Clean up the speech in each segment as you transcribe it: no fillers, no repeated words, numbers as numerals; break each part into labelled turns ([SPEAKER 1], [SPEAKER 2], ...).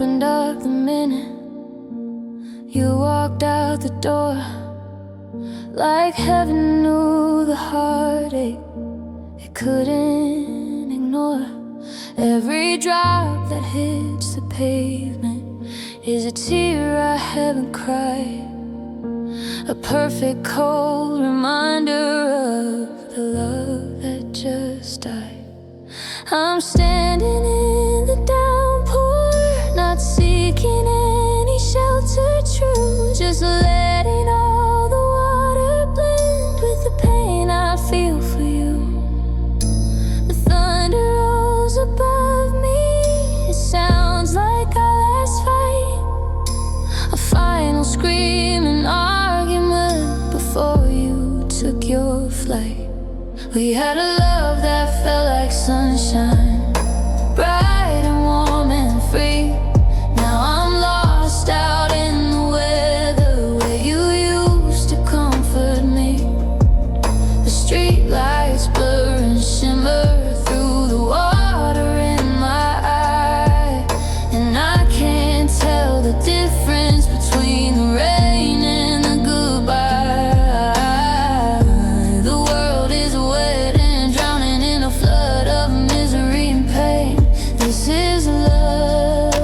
[SPEAKER 1] opened up the minute you walked out the door. Like heaven knew the heartache it couldn't ignore. Every drop that hits the pavement is a tear I haven't cried, a perfect cold reminder of the love that just died. I'm standing in the downpour, not seeking any shelter true, just letting all the water blend with the pain I feel for you. The thunder rolls above me, it sounds like our last fight, a final screaming argument before you took your flight. We had a love that felt like sunshine, bright and warm and free. Now I'm lost out in the weather where you used to comfort me. The street lights blur and shimmer through the water in my eye, and I can't tell the difference between the rain and the goodbye. The world is wet and drowning in a flood of misery and pain. This is love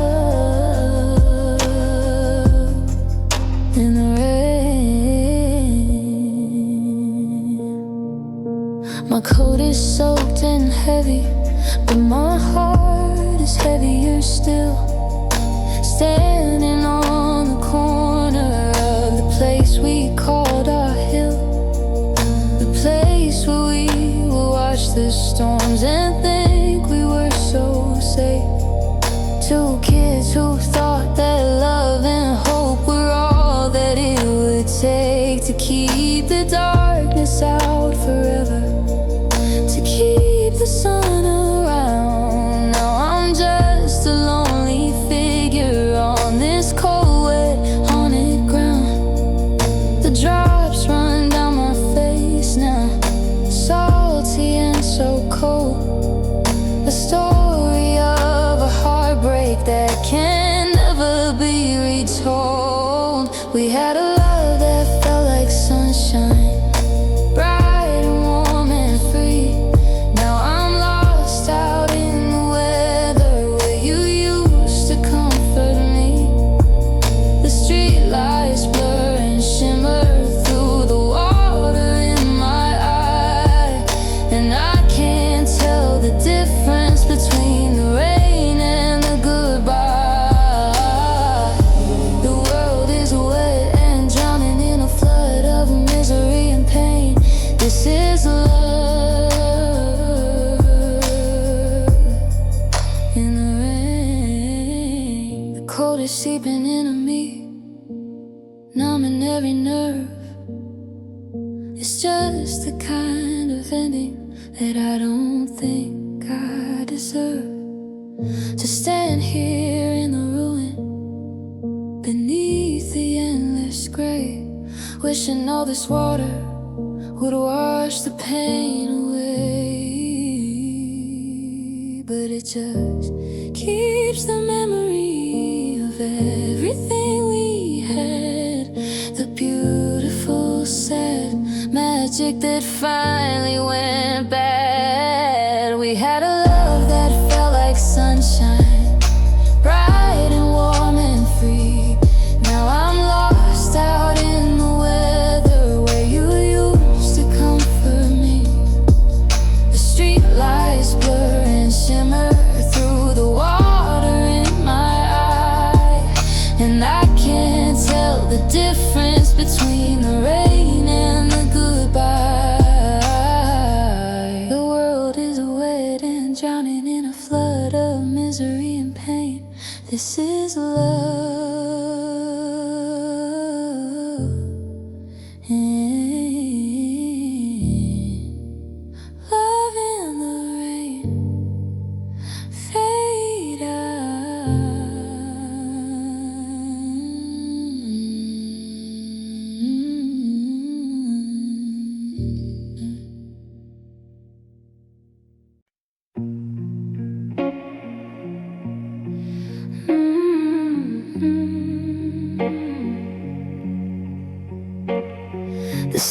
[SPEAKER 1] in the rain. My coat is soaked and heavy, but my heart is heavier still. Standing on the corner of the place we called our hill, the place where we would watch the storms and think we were so safe. Two kids who thought that love and hope were all that it would take to keep the darkness out forever, to keep the sun around. Now I'm just a lonely figure on this cold, wet, haunted ground. The drops run down my face now, salty and so cold. The story of a heartbreak that can never be retold. We had a love that felt like sunshine, bright and warm and free. Now I'm lost out in the weather where you used to comfort me. The street lights blur and shimmer through the water in my eye, and I can't tell the difference between the rain and the goodbye. The world is wet and drowning in a flood of misery and pain. This is love in the rain. The cold is seeping into me, numbing every nerve. It's just the kind of ending that I don't think I deserve. To stand here in the ruin, beneath the endless gray, wishing all this water would wash the pain away. But it just keeps the memory of everything we had, the beautiful, sad magic that finally went bad. We had a love that felt like sunshine, bright and warm and free. Now I'm lost out in the weather where you used to comfort me. The street lights blur and shimmer through the water in my eye, and I can't tell the difference between the rain and the goodbye. The world is wet and drowning in a flood of misery and pain. This is love. Love in the rain, fade out.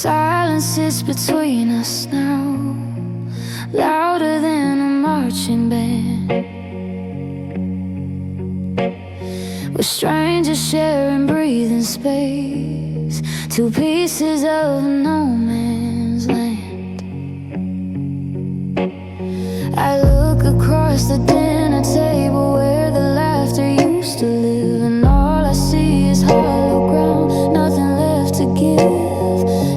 [SPEAKER 1] silence sits between us now, louder than a marching band. We're strangers sharing breathing space, two pieces of no man's land. I look across the dinner table where the laughter used to live, and all I see is hollow ground, nothing left to give.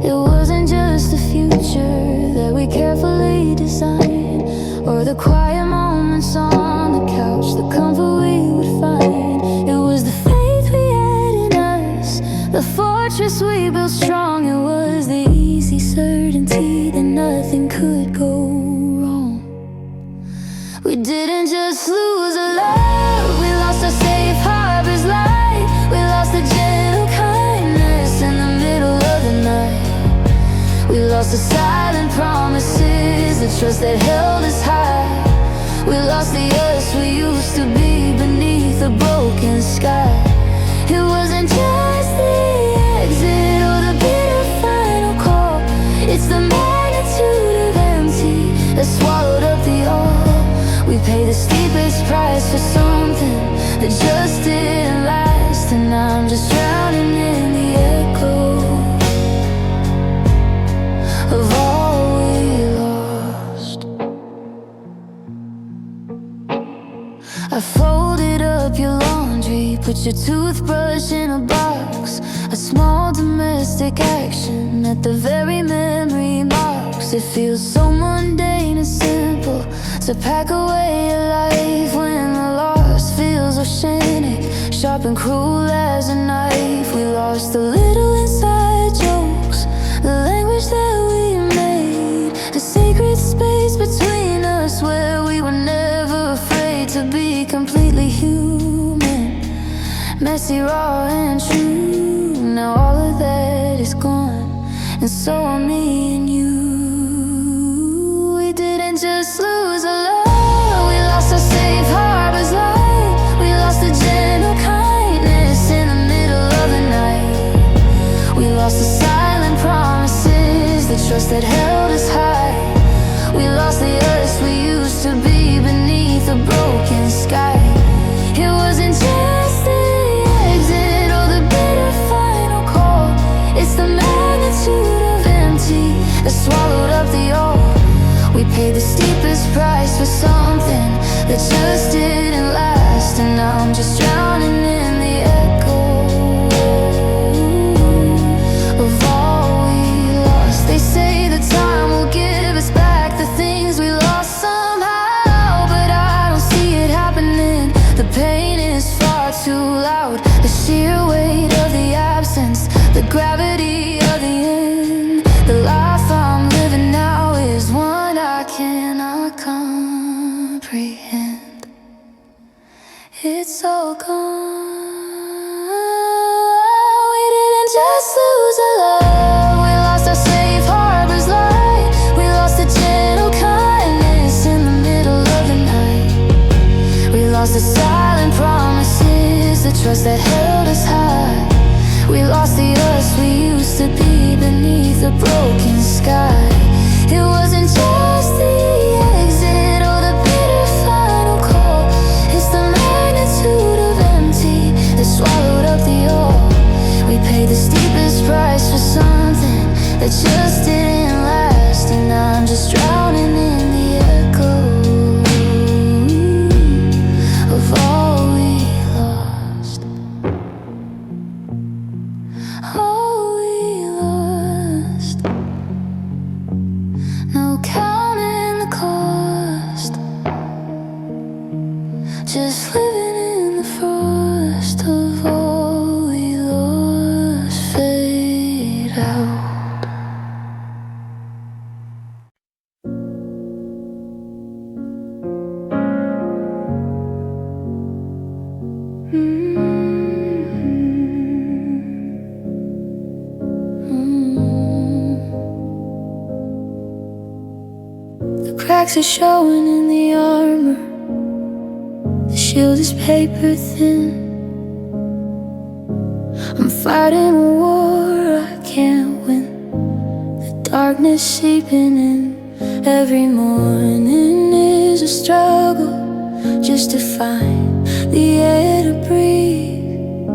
[SPEAKER 1] It wasn't just the future that we carefully designed, or the quiet moments on the couch, the comfort we would find. It was the faith we had in us, the fortress we built strong. It was the easy certainty that nothing could go wrong. We didn't just lose a love, we lost our safe harbor's light. We lost the gentle kindness in the middle of the night. We lost the silent promises, the trust that held us high. We lost the us we used to be beneath a broken sky. It wasn't just the exit or the bitter final call, it's the magnitude of empty that swallowed up the all. We paid the steepest price for something that just didn't last, and now I'm just drowning in the echo of all we lost. I folded up your laundry, put your toothbrush in a box, a small domestic action at the very memory box. It feels so mundane and simple to pack away a life when the loss feels oceanic, sharp and cruel as a knife. We lost the little inside jokes, the language that we made, the sacred space between us where we were never afraid to be completely human, messy, raw and true. Now all of that is gone, and so are me and you. We didn't just lose a love, we lost our safe harbor's light. We lost the gentle kindness in the middle of the night. We lost the silent promises, the trust that held us high. We lost the us we used to be beneath a broken sky. It wasn't just the exit or the bitter final call, it's the magnitude of empty that swallowed up the all. We paid the steepest price for something that just didn't last, and now I'm just drowning in the echo of all we lost. They say the time will give us back the things we lost somehow, but I don't see it happening. The pain is far too loud, the sheer weight of the absence, the gravity of the end. The life I'm living now is one I cannot comprehend. It's all gone. We didn't just lose a love, we lost our safe harbor's light. We lost the gentle kindness in the middle of the night. We lost the silent promises, the trust that held us high. We lost the us we used to be beneath a broken sky. It wasn't just the exit or the bitter final call, it's the magnitude of empty that swallowed up the all. We paid the steepest price for something that just didn't last, and now I'm just drowning in the echo of all we lost. All we lost. No counting the cost, just living in the frost of all we lost. Fade out. The cracks are showing in the armor, the shield is paper thin. I'm fighting a war I can't win. darkness seeping in. Every morning is a struggle just to find the air to breathe.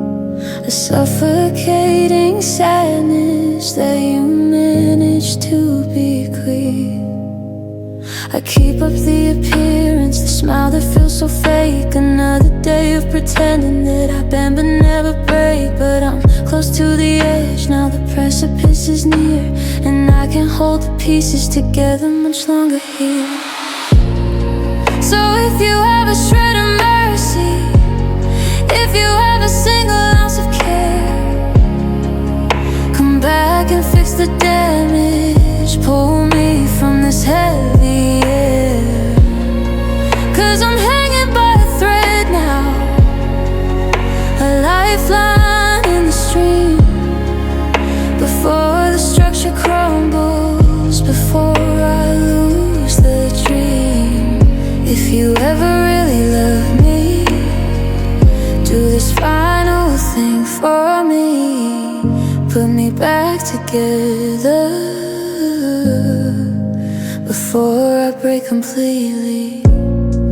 [SPEAKER 1] A suffocating sadness that you manage to bequeath. I keep up the appearance, the smile that feels so fake. Another day of pretending that I bend but never break. But I'm close to the edge, now the precipice is near, and I can't hold the pieces together much longer here. So if you have a shred of mercy, if you have a single ounce of care, come back and fix the damage, pull me from this heavy air. 'Cause I'm hanging by a thread now, a lifeline in the stream. Before the structure crumbles, before I lose the dream. If you ever really love me, do this final thing for me, put me back together before I break completely.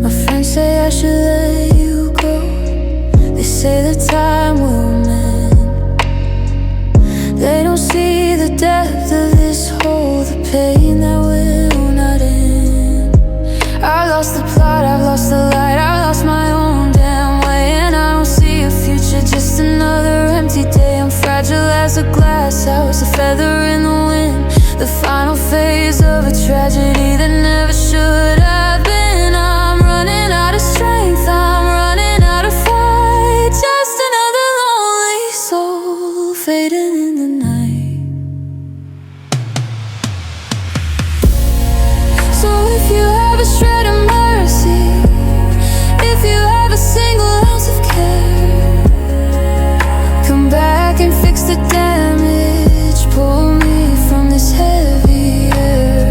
[SPEAKER 1] My friends say I should let you go. They say the time will mend. They don't see the depth of this hole, the pain that will not end. I lost the plot, I've lost the light, I lost my own damn way, and I don't see a future, just another empty day. I'm fragile as a glass, I was a feather in the wind, the final phase of a tragedy that never should have been. I'm running out of strength, I'm running out of fight, just another lonely soul fading in the night. So if you have a shred of mercy, if you have a single ounce of care, come back and fix the damage, pull me from this heavy air.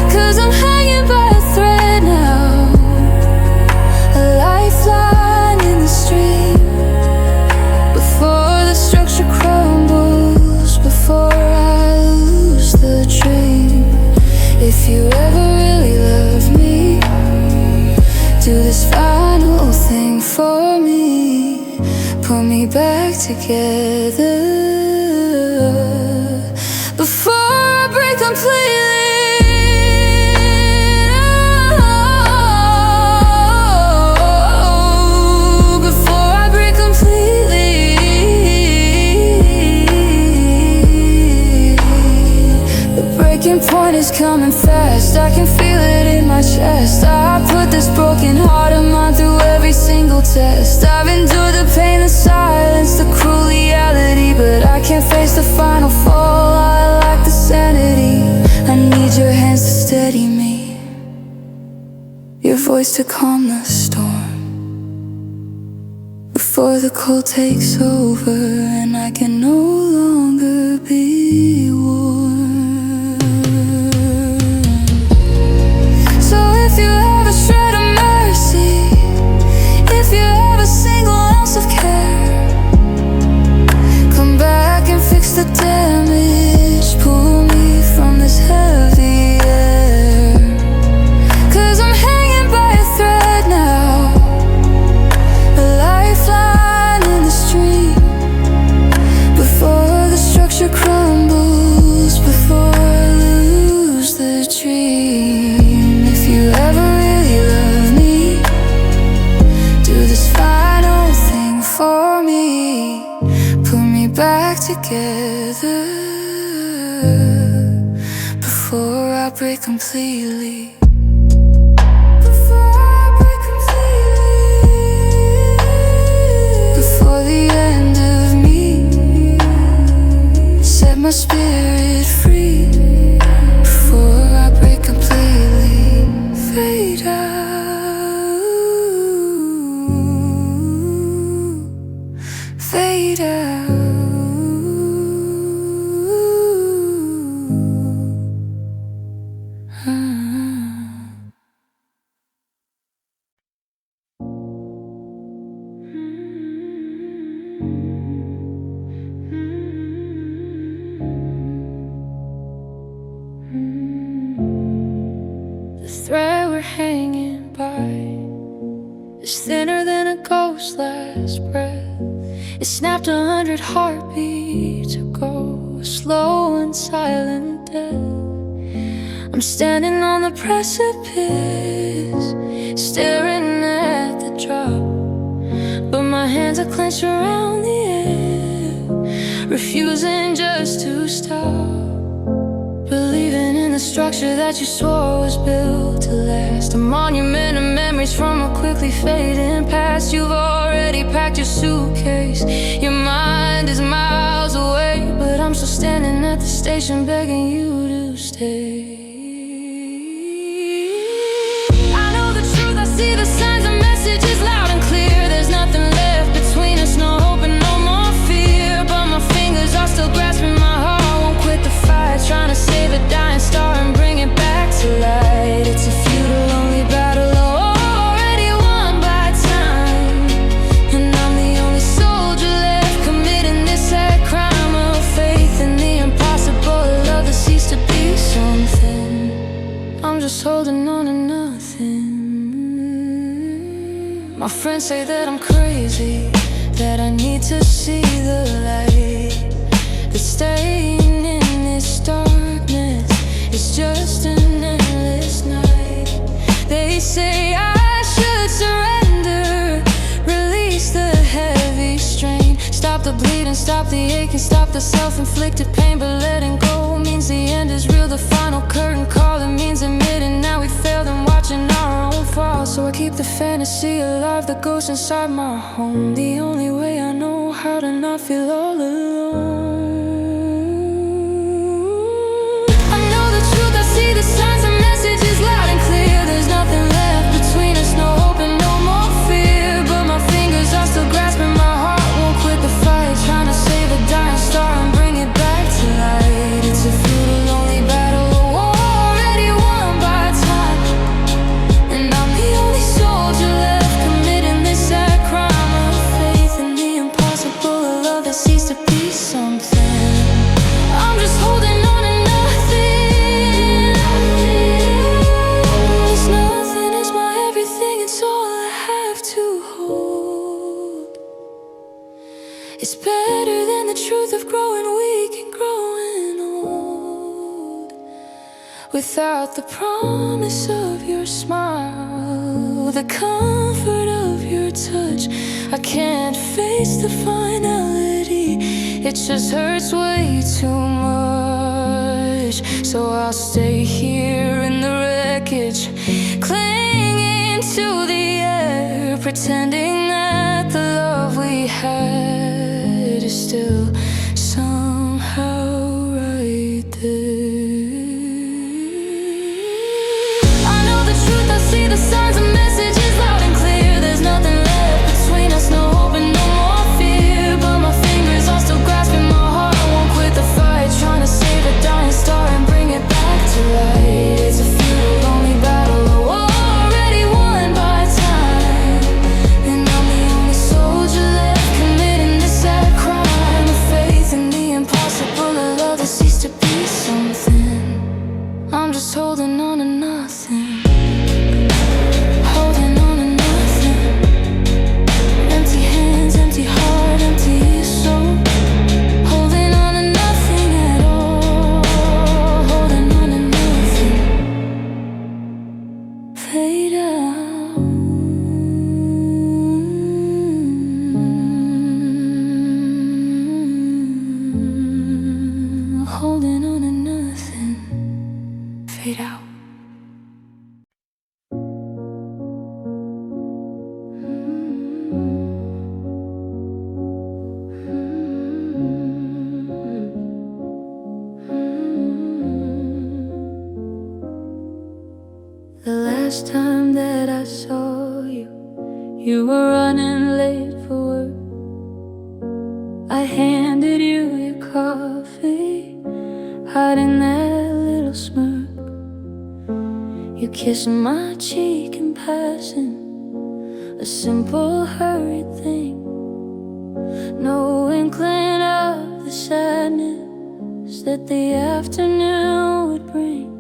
[SPEAKER 1] 'Cause I'm hanging by a thread now, a lifeline in the stream. Before the structure crumbles, before I lose the dream. If you ever really love me, do this final thing for me, put me back together before I break completely. Before I break completely. The breaking point is coming fast, I can feel it in my chest. I put this broken heart of mine through every single test. I've endured the pain, the silence, the cruel reality, but I can't face the final fall, I lack the sanity. I need your hands to steady me, your voice to calm the storm, before the cold takes over and I can no longer be warm. So if you have a shred of mercy, if you have a single ounce of care, come back and fix the damage, pull me from this heavy air. 'Cause I'm hanging by a thread now, a lifeline in the stream. Before the structure crumbles, before I lose the dream. If you ever really love me, do this final thing for me, put me back together before I break completely. Before I break completely. Before the end of me, set my spirit free. Before I break completely, fade out, fade out. last breath. It snapped 100 heartbeats ago, a slow and silent death. I'm standing on the precipice, staring at the drop, but my hands are clenched around the air, refusing just to stop. Believing in the structure that you swore was built to last, a monument of memories from a quickly fading past. You've already packed your suitcase, your mind is miles away, but I'm still standing at the station begging you to stay. I know the truth, I see the signs, the message is loud and clear. There's nothing left between us, no hope and no more fear, but my fingers are still grasping my heart, won't quit the fight, trying to save a dying star and bring it back to light. It's a futile, lonely battle, already won by time, and I'm the only soldier left committing this sad crime of faith in the impossible, a love that ceased to be something. I'm just holding on to nothing. My friends say that I'm crazy, that I need to see the light, that staying in this darkness is just an endless night. They say I should surrender, release the heavy strain, stop the bleeding, stop the aching, stop the self-inflicted pain. But letting go means the end is real, the final curtain call. It means admitting that we failed and watching our own fall. So I keep the fantasy alive, the ghost inside my home, the only way I know how to not feel all alone. I know the truth, I see the signs, the message is loud and clear. There's nothing left between us, no hope and no more fear, but my fingers are still grasping my heart, won't quit the fight, trying to save a dying star and bring it back to light. It's a futile, lonely battle, already won by time, and I'm the only soldier left committing this sad crime of faith in the impossible, a love that ceased to be something. I'm just holding on to nothing. This nothing is my everything, it's all I have to hold. It's better than the truth of growing weak and growing old, without the promise of your smile, the comfort of your touch. I can't face the finality, it just hurts way too much. So I'll stay here in the wreckage, clinging to the air, pretending that the love we had is still somehow right there. I know the truth, I see the signs, the message is loud and clear. There's nothing left between us, no hope and no more fear, but my fingers are still grasping my heart, won't quit the fight, trying to save a dying star and bring it back to light. It's a futile, lonely battle, already won by time, and I'm the only soldier left committing this sad crime of faith in the impossible, a love that ceased to be something. I'm just holding on to nothing, holding on to nothing. Empty hands, empty heart, empty soul, holding on to nothing at all, holding on to nothing. Fade out, holding on to nothing. Fade out. The last time that I saw you, you were running late for work. I handed you your coffee, hiding that little smirk. You kissed my cheek in passing, a simple hurried thing, no inkling of the sadness that the afternoon would bring.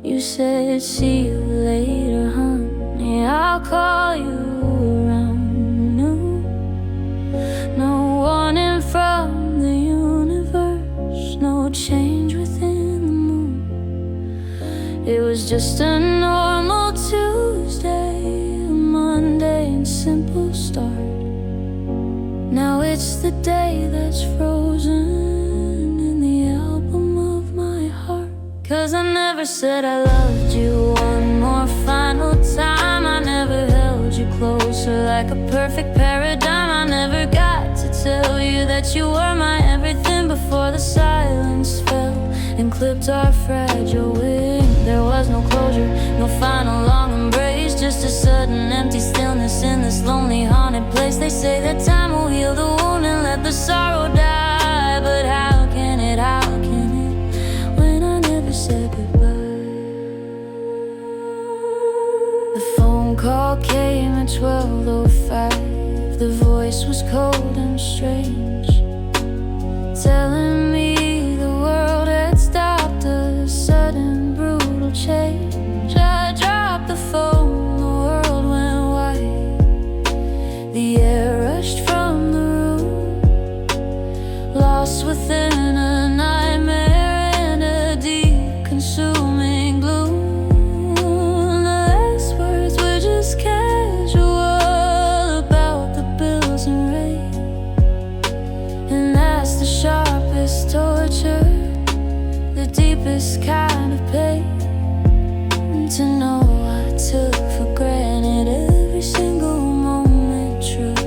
[SPEAKER 1] You said, see you later, honey, I'll call you around noon. was just a normal Tuesday, a mundane, simple start. Now it's the day that's frozen in the album of my heart. 'Cause I never said I loved you one more final time. I never held you closer like a perfect paradigm. I never got to tell you that you were my everything before the silence fell and clipped our fragile wing. There was no closure, no final long embrace, just a sudden empty stillness in this lonely haunted place. They say that time will heal the wound and let the sorrow die. But how can it, when I never said goodbye? The phone call came at 12:05. The voice was cold and strange, telling me the world had stopped, a sudden brutal change. I dropped the phone, the world went white. The air rushed from the room, lost within a nightmare and a deep consuming gloom. The last words were just casual about the bills and rain, and that's the sharpest torture, the deepest kind of pain. To know I took for granted every single moment true.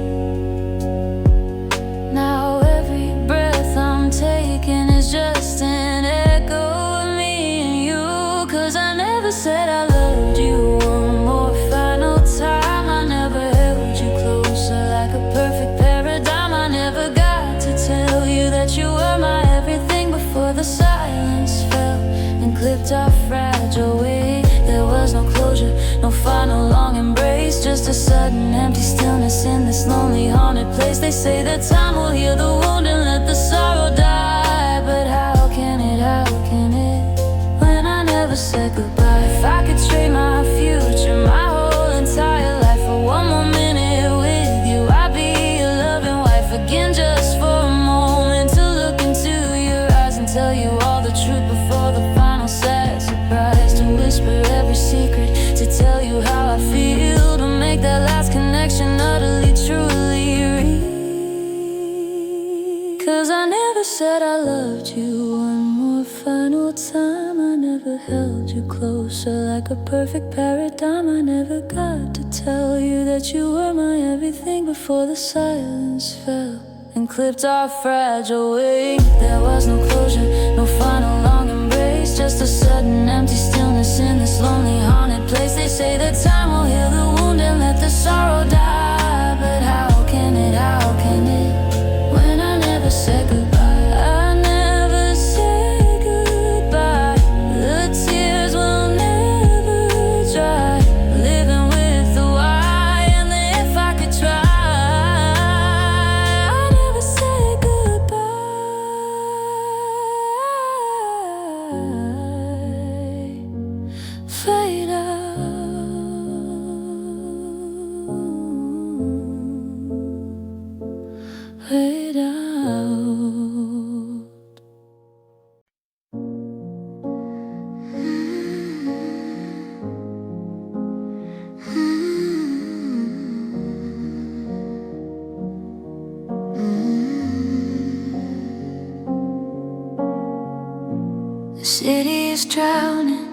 [SPEAKER 1] Now every breath I'm taking is just an echo of me and you. 'Cause I never said I loved you one more final time. I never held you closer like a perfect paradigm. I never got to tell you that you were my everything before the silence fell and clipped our fragile wing. There was no closure, no final long embrace, just a sudden empty stillness in this lonely haunted place. They say that time will heal the wound and let the sorrow die. But how can it, when I never said goodbye? If I could trade my future, my whole entire life for one more minute with you, I'd be your loving wife again, just for a moment, to look into your eyes and tell you all the truth before the final sad surprise. To whisper every secret, to tell you how I feel, to make that last connection utterly, truly real. 'Cause I never said I loved you one more final time. I never held you closer like a perfect paradigm. I never got to tell you that you were my everything before the silence fell and clipped our fragile wing. There was no closure, no final long embrace, just a sudden empty stillness in this lonely haunted place. They say that time will heal the wound and let the sorrow die. But how can it, when I never said goodbye? I never said goodbye. The tears will never dry, living with the why and the if I could try. I never said goodbye. Fade out, fade out. The city is drowning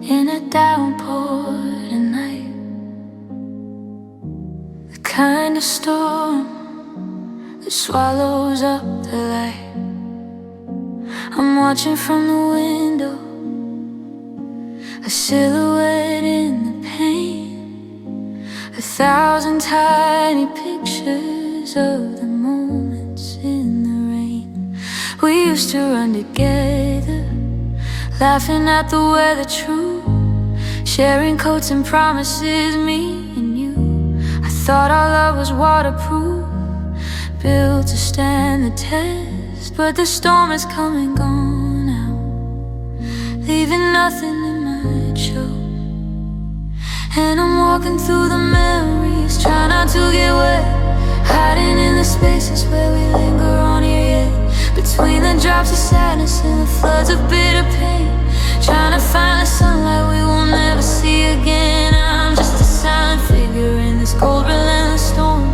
[SPEAKER 1] in a downpour tonight, the kind of storm that swallows up the light. I'm watching from the window, a silhouette in the pain, 1,000 tiny pictures of the moments in the rain. We used to run together, laughing at the weather true, sharing coats and promises, me and you. I thought our love was waterproof, built to stand the test. But the storm is come and gone now, leaving nothing in my show. And I'm walking through the memories, trying not to get wet, hiding in the spaces where we linger on your head, between the drops of sadness and the floods of bitter pain. trying to find the sunlight we will never see again. I'm just a silent figure in this cold, relentless storm,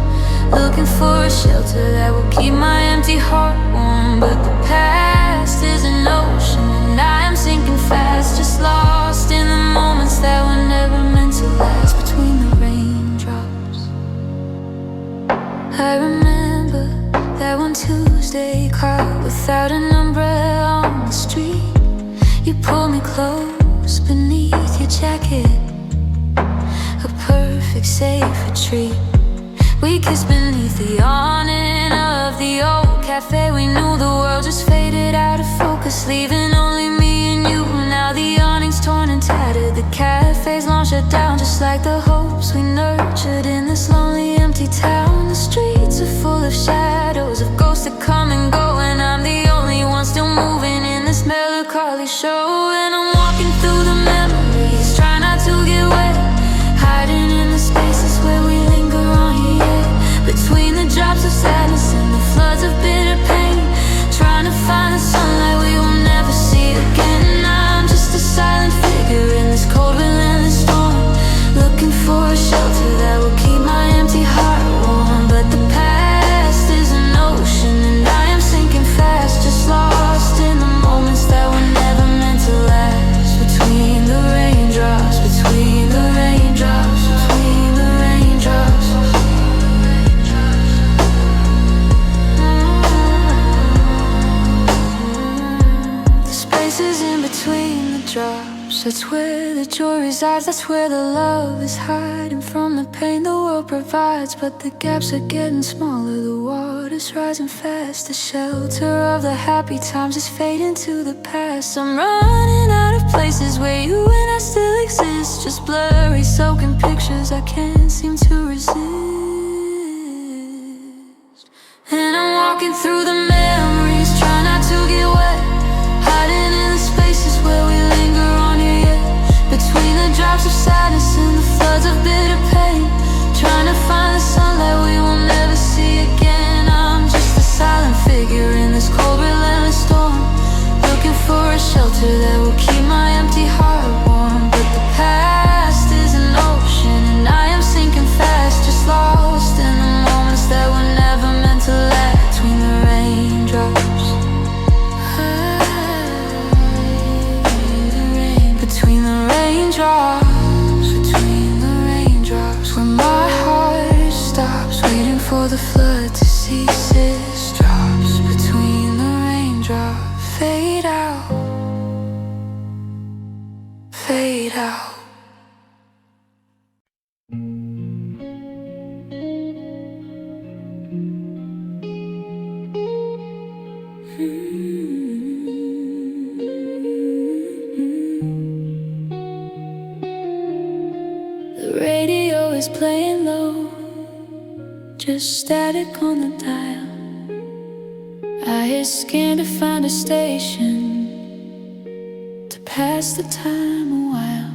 [SPEAKER 1] looking for a shelter that will keep my empty heart warm. But the past is an ocean and I am sinking fast, just lost in the moments that were never meant to last. Between the raindrops, I remember that one Tuesday crowd without an umbrella on the street. You pulled me close beneath your jacket, a perfect safe retreat. We kissed beneath the awning of the old cafe. We knew the world just faded out of focus, leaving only me and you. Now the awning's torn and tattered, the cafe's long shut down, just like the hopes we nurtured in this lonely, empty town. The streets are full of shadows, of ghosts that come and go, and I'm the only one still moving in this melancholy show. And I'm walking through the memories, trying not to get wet, hiding in the spaces where we linger on here, between the drops of sadness and the floods of bitter pain, trying to find the sunlight we will never see again. I'm just a silent figure in this cold, relentless storm, looking for a shelter that will keep my empty heart warm. But the past is an ocean and I am sinking fast, just lost in the moments that were never meant to last. Between the raindrops, between the raindrops, between the raindrops. The spaces in between the drops, that's where the joy resides, that's where the love is hiding from the pain the world provides. But the gaps are getting smaller, the water's rising fast, the shelter of the happy times is fading to the past. I'm running out of places where you and I still exist, just blurry soaking pictures I can't seem to resist. And I'm walking through the memories, trying not to get wet, hiding in the spaces where we linger on your edge, between the drops of sadness and the floods of bitter pain, trying to find the sunlight we will never see again. I'm just a silent figure in this cold, relentless storm, looking for a shelter that will keep my empty heart warm. But the past is an ocean and I am sinking fast, just lost in the moments that were never meant to last. Between the raindrops, between the raindrops, between the raindrops, where my heart stops, waiting for the flood to cease its drops. Between the raindrops, fade out, fade out. The radio is playing low, just static on the dial. I hit scan to find a station to pass the time a while.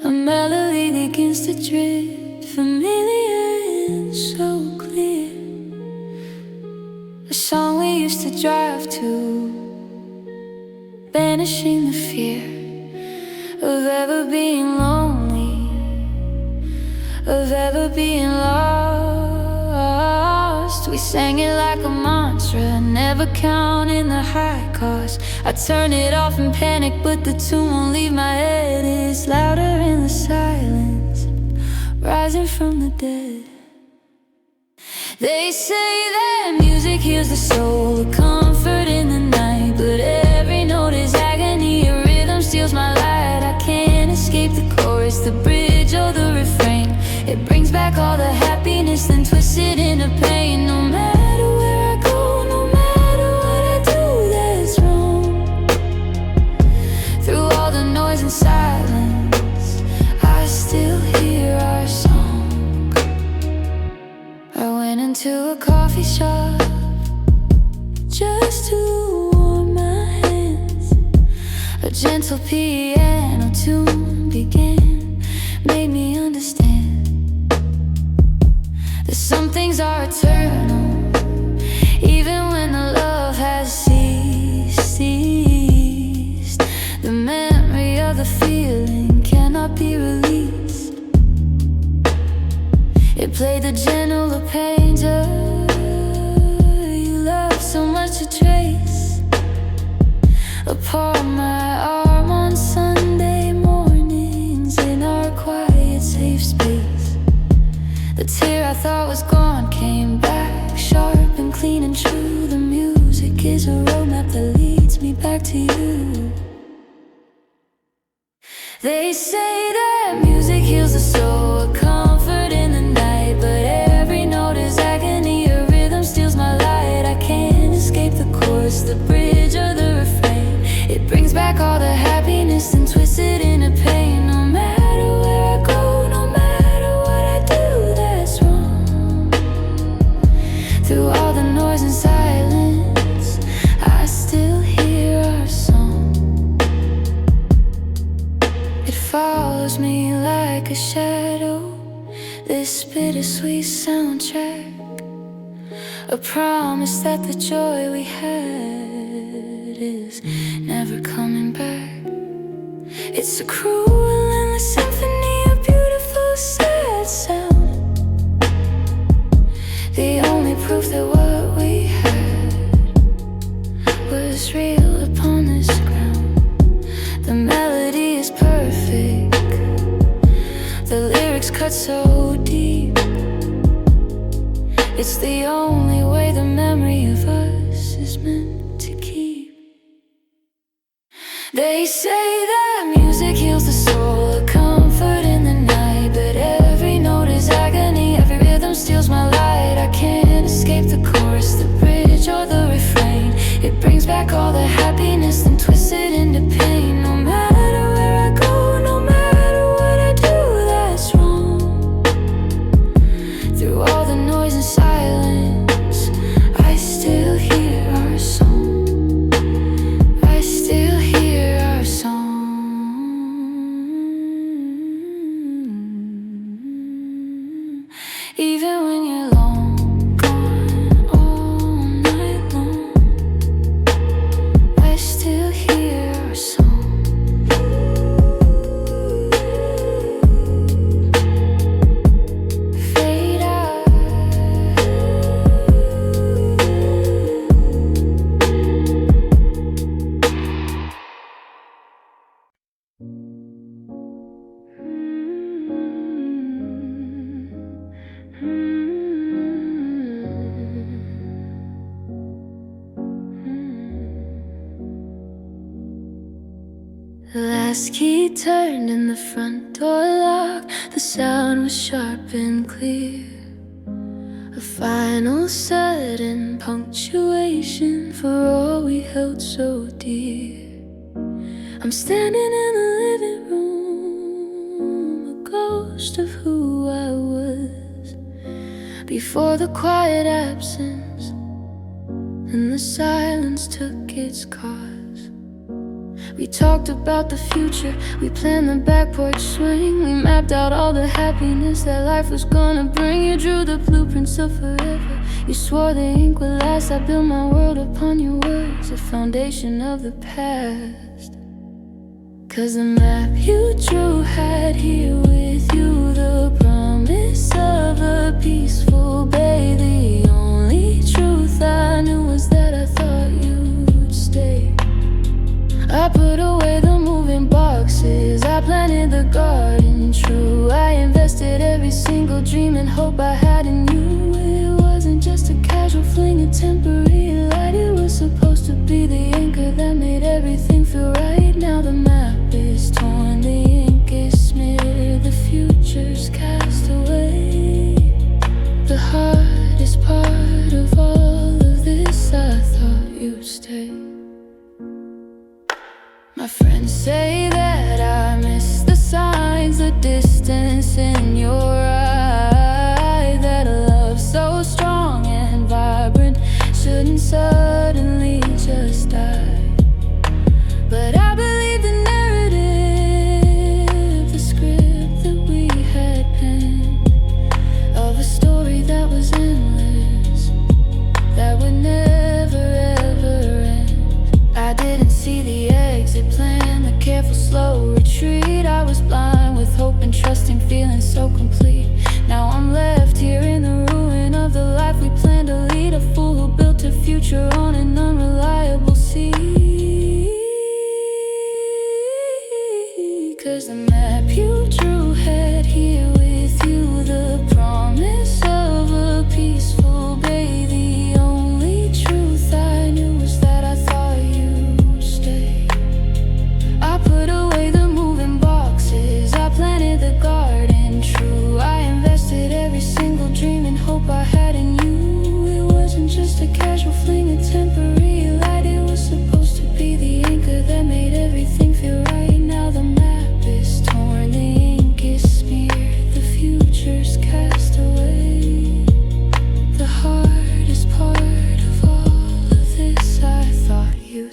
[SPEAKER 1] A melody begins to drift, familiar and so clear, a song we used to drive to, banishing the fear of ever being lonely, of ever being lost. We sang it like a mantra, never counting the high cost. I turn it off in panic, but the tune won't leave my head. It's louder in the silence, rising from the dead. They say that music heals the soul, a comfort in the night, but every note is agony, a rhythm steals my light. I can't escape the chorus, the bridge or the refrain. It brings back all the happiness, then twists it into pain. No matter where I go, no matter what I do that's wrong, through all the noise and silence, I still hear our song. I went into a coffee shop just to warm my hands. A gentle piano tune began, made me understand that some things are eternal, even when the love has ceased. played the gentler painter you loved so much to trace upon my arm on Sunday mornings in our quiet, safe space. The tear I thought was gone came back, sharp and clean and true. The music is a roadmap that leads me back to you. They say that music heals the soul, a comfort in the night, but every note is agony, a rhythm steals my light. I can't escape the chorus, the bridge or the refrain. It brings back all the happiness and twists it into pain. No matter where I go, no matter what I do that's wrong, through all the noise and silence, I still hear our song. It follows me like a shadow, this bittersweet soundtrack, a promise that the joy we had is never coming back. It's a cruel and endless symphony of beautiful sad sound, the only proof that what we had was real upon this ground. The melody is perfect, the lyrics cut so deep. It's the only way the memory of us is meant to keep. They say that music heals the soul, a comfort in the night, but every note is agony, every rhythm steals my light. I can't escape the chorus, the bridge or the refrain. It brings back all the happiness and twists it into pain. No matter where I go, no matter what I do that's wrong, through all the noise and silence, I still hear our song. I still hear our song. Even when you're long gone all night long, I still hear our song. Fade out. The last key turned and the front door locked. The sound was sharp and clear, a final sudden punctuation for all we held so dear. I'm standing in the living room, a ghost of who I was before the quiet absence and the silence took its cause. We talked about the future, we planned the back porch swing. We mapped out all the happiness that life was gonna bring. You drew the blueprints of forever, you swore the ink would last. I built my world upon your words, the foundation of the past. 'Cause the map you drew had here with you the promise of a peaceful bay. The only truth I knew was that I thought you'd stay. I put away the moving boxes, I planted the garden true. I invested every single dream and hope I had in you. It wasn't just a casual fling, a temporary light. It was supposed to be the anchor that made everything feel right. Now the map is torn, the ink is smeared, the future's cast away. The hardest part of all of this, I thought you'd stay. My friends say that I miss the signs, the distance in your eye. That a love so strong and vibrant shouldn't suddenly just die. But I believe the narrative, the script that we had penned, of a story that was endless, that would never ever end. I didn't see the exit plan, the careful slow retreat. I was blind with hope and trusting, feeling so complete.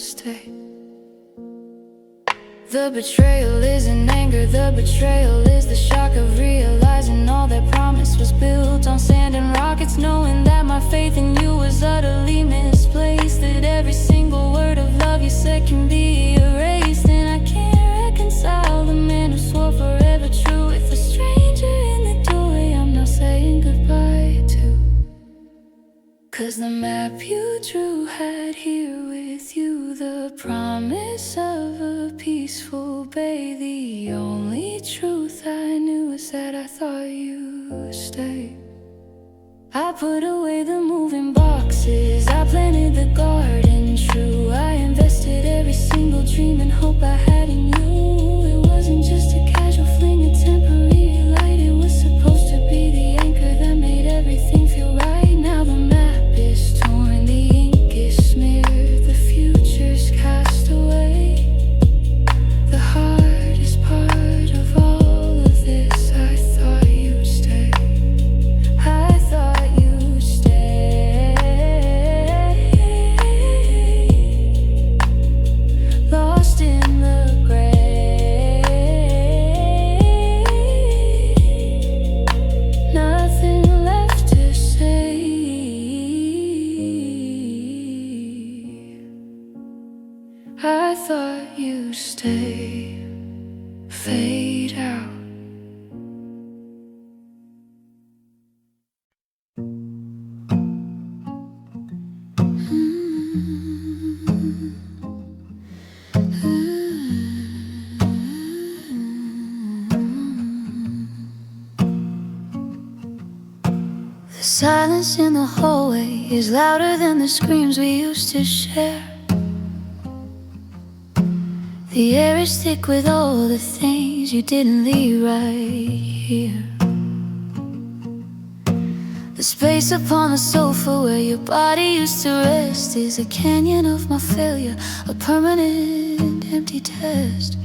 [SPEAKER 1] stay. The betrayal isn't anger, the betrayal is the shock of realizing all that promise was built on sand and rockets. Knowing that my faith in you was utterly misplaced, that every single word of love you said can be erased. And I can't reconcile the man who swore forever true with a stranger in the doorway I'm now saying goodbye to. 'Cause the map you drew had here with you the promise of a peaceful bay. The only truth I knew is that I thought you'd stay. I put away the moving boxes, I planted the garden true. I invested every single dream and hope I had in you. It wasn't just a casual fling, a temporary light. It was supposed to be the anchor that made everything feel right. Now the map is torn, the ink is smeared, the future's cast away. The hardest part of all of this, I thought you'd stay. I thought you'd stay. Lost in the gray, nothing left to say. I thought you'd stay. Fade out. The silence in the hallway is louder than the screams we used to share. The air is thick with all the things you didn't leave right here. The space upon the sofa where your body used to rest is a canyon of my failure, a permanent empty test.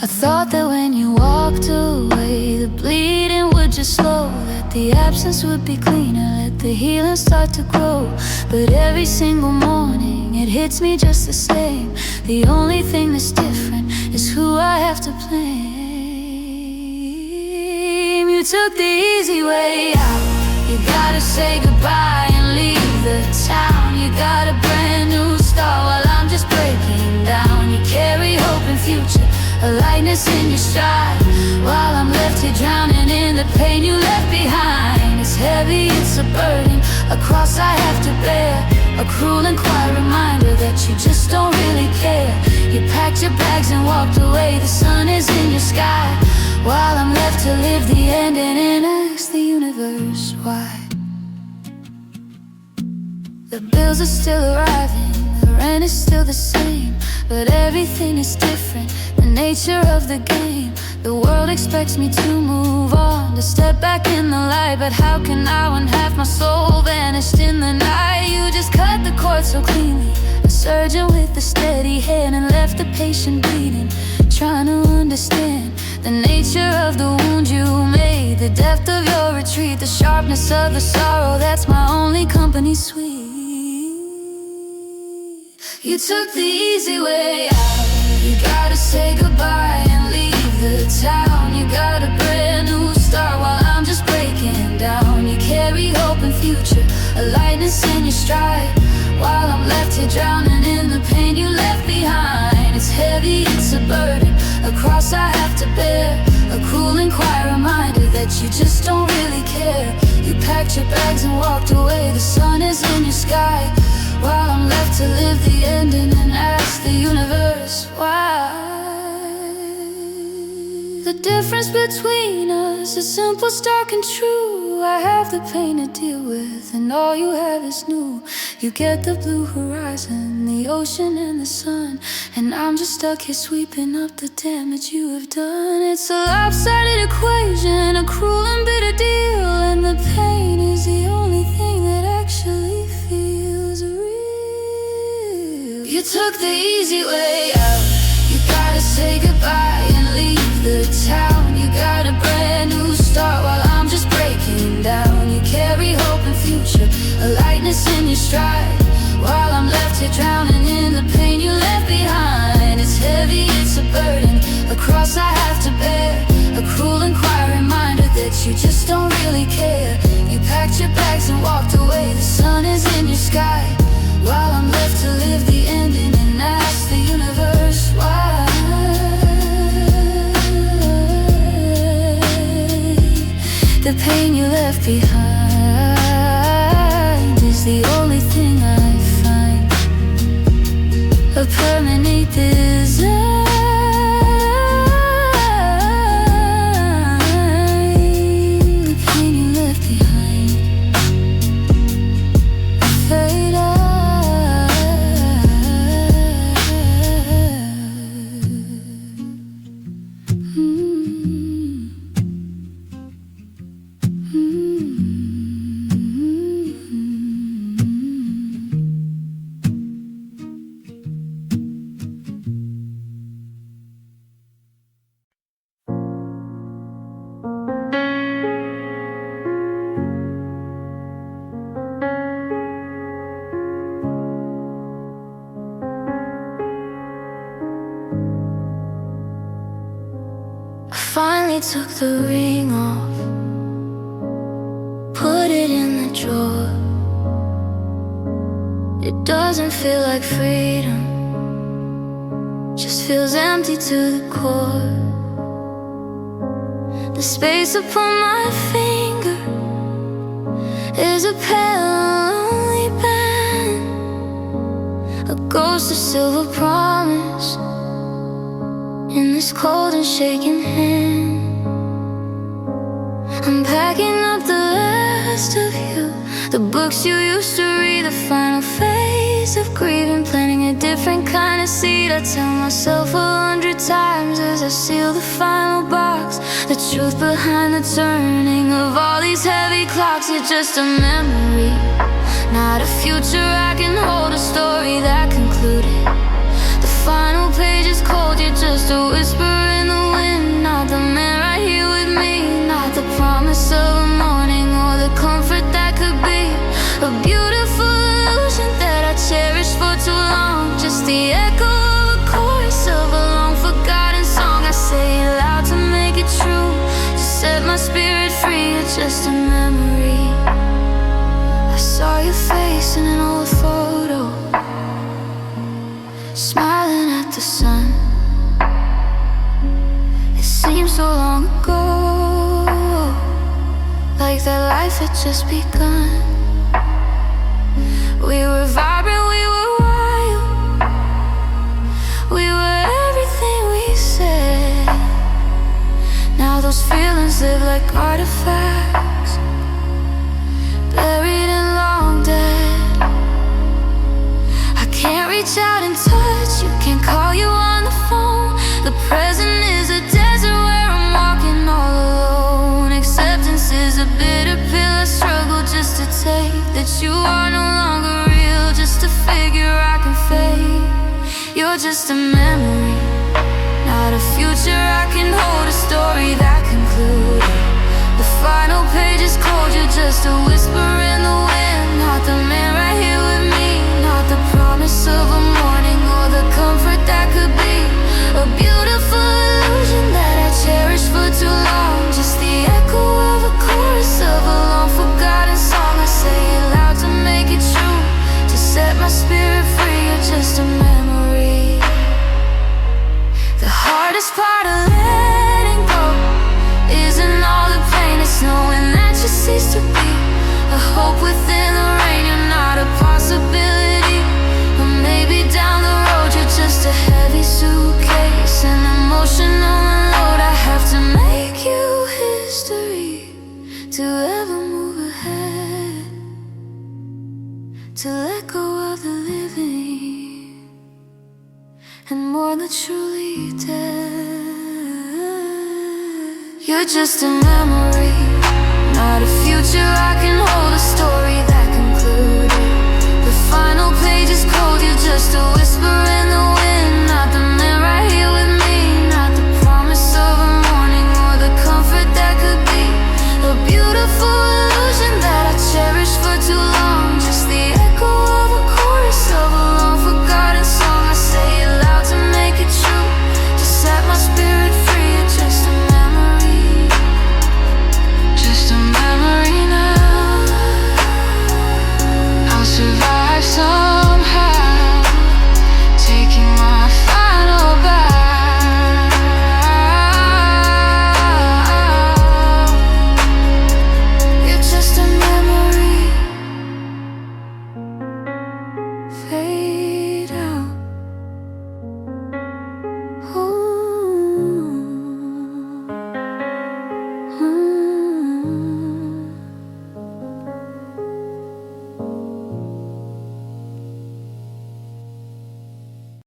[SPEAKER 1] I thought that when you walked away, the bleeding would just slow, that the absence would be cleaner, let the healing start to grow. But every single morning it hits me just the same. The only thing that's different is who I have to blame. You took the easy way out. You gotta say goodbye and leave the town. You got a brand new start while I'm just breaking down. You carry hope and future, a lightness in your stride, while I'm left here drowning in the pain you left behind. It's heavy, it's a burden, a cross I have to bear, a cruel and quiet reminder that you just don't really care. You packed your bags and walked away, the sun is in your sky, while I'm left to live the ending and ask the universe why. The bills are still arriving, the rent is still the same, but everything is different, the nature of the game. The world expects me to move on, to step back in the light. But how can I when half my soul vanished in the night? You just cut the cord so cleanly, a surgeon with a steady hand, and left the patient bleeding, trying to understand the nature of the wound you made, the depth of your retreat, the sharpness of the sorrow that's my only company sweet. You took the easy way out. You gotta say goodbye and leave the town. You got a brand new start while I'm just breaking down. You carry hope and future, a lightness in your stride, while I'm left here drowning in the pain you left behind. It's heavy, it's a burden, a cross I have to bear, a cruel and quiet reminder that you just don't really care. You packed your bags and walked away, the sun is in your sky, while I'm left to live the ending and ask the universe why. The difference between us is simple, stark and true. I have the pain to deal with and all you have is new. You get the blue horizon, the ocean and the sun, and I'm just stuck here sweeping up the damage you have done. It's a lopsided equation, a cruel and bitter deal, and the pain is the only thing that actually feels real. You took the easy way out. You gotta say goodbye and leave the town. You got a brand new start while I'm just breaking down. You carry hope and future, a lightness in your stride, while I'm left You're drowning in the pain you left behind. It's heavy, it's a burden, a cross I have to bear, a cruel and quiet reminder that you just don't really care. You packed your bags and walked away. The sun is in your sky, while I'm left to live the ending and ask the universe why. The pain you left behind is the only thing I find, a permanent design. The pain you left behind, fade out. Finally took the ring off, put it in the drawer. It doesn't feel like freedom, just feels empty to the core. The space upon my finger is a pale, lonely band, a ghost of silver promise in this cold and shaking hand. I'm packing up the last of you, the books you used to read, the final phase of grieving, planting a different kind of seed. I tell myself 100 times as I seal the final box, the truth behind the turning of all these heavy clocks. You're just a memory, not a future I can hold, a story that concluded. The final page is cold, you're just a whisper in the wind, not the man right here with me, not the promise of a morning or the comfort that could be. A beautiful illusion that I cherished for too long, just the echo of a chorus of a long forgotten song. I say it loud to make it true, to set my spirit free. It's just a memory. I saw your face in an old photo, smiling at the sun. It seems so long ago, like that life had just begun. We were vibrant, we were wild, we were everything we said. Now those feelings live like artifacts, buried and long dead. I can't reach out and touch you, can't call you on the phone. The present is a desert where I'm walking all alone. Acceptance is a bitter pill I struggle just to take, that you are no longer real, just a figure I can fade. You're just a memory, not a future I can hold, a story that concluded. The final page is cold, you're just a whisper in the wind, not the man right here with me, not the promise of a morning or the comfort that could be. A beautiful illusion that I cherished for too long, just the echo of a chorus of a long forgotten song. I say it loud to make it true, to set my spirit free. You're just a memory. The hardest part of letting go isn't all the pain, it's knowing that you cease to be a hope within the rain. You're not a possibility, or maybe down the road you're just a heavy suitcase, an emotional unload. I have to make you history to ever move ahead, to let go of the living and mourn the truly dead. You're just a memory, not a future I can hold,